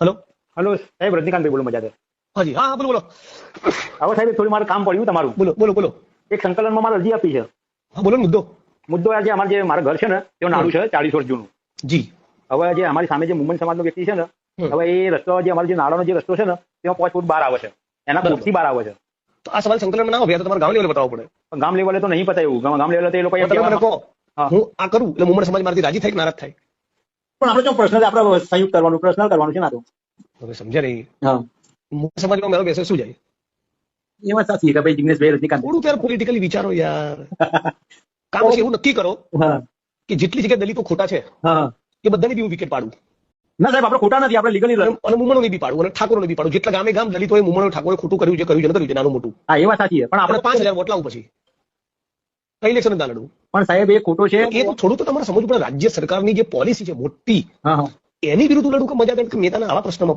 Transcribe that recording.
Hello. Hello સાહેબ, રજનીકાંતભાઈ બોલો મજાદર. હાજી, હા હા, બોલો બોલો હવે સાહેબ થોડું મારે કામ પડ્યું તમારું. બોલો બોલો બોલો. એક સંકલનમાં મારે અરજી આપી છે. હા બોલો ને મુદ્દો. મુદ્દો આજે અમારે જે મારા ઘર છે ને તે નાનું છે, 40 વર્ષ જૂનું. જી. હવે જે અમારી સામે જે મુમન સમાજનો વ્યક્તિ છે ને, હમ. હવે એ રસ્તો જે અમારો જે નાળાનો જે રસ્તો છે ને તેમાં 5 ફૂટ બહાર આવે છે, એના બરાબર. ફૂટથી બહાર આવે છે. તો આ સવાલ સંકલનમાં ના હોય તો તમારે ગામ લેવલે બતાવવો પડે. પણ ગામ લેવલે તો નહીં પતાયું. ગામ લેવલે તો એ લોકો એમ તમે મને કહો હા. હું આ કરું એટલે મુમણ સમાજ મારાથી રાજી થાય કે નારાજ થાય? પણ આપણે જો પર્સનલ આપણે સંયુક્ત કરવાનું, પર્સનલ કરવાનું છે ના તો. તમે સમજ્યા નહીં. હા, મુમણ સમાજમાં મેળો બેસે શું જાય? એ વાત સાચી કે ભાઈ જિગ્નેશભાઈ રજનીકાંત. થોડું ત્યારે પોલિટિકલી વિચારો યાર. કામ પછી એવું નક્કી કરો હા કે જેટલી જગ્યાએ દલિતો ખોટા છે હા. એ બધાની બી હું વિકેટ પાડું ના સાહેબ, આપણે ખોટા નથી, આપણે લીગલી. અને મુમણોની બી પાડું અને ઠાકોરોની બી પાડું. જેટલા ગામે ગામ દલિતોએ મુમણો ઠાકોરે ખોટું કર્યું છે કર્યું છે નાનું મોટું. હા, એ વાત સાચી છે. પણ આપણે આપણે 5000 વોટ લાવું પછી કઈ ઇલેક્શન ના લડવું. પણ સાહેબ એ ખોટો છે. એ તો થોડું તો તમારે સમજવું પડે. રાજ્ય સરકારની જે પોલિસી છે મોટી હા હા. એની વિરુદ્ધ લડવું કે મજા કે નેતાના આવા પ્રશ્નમાં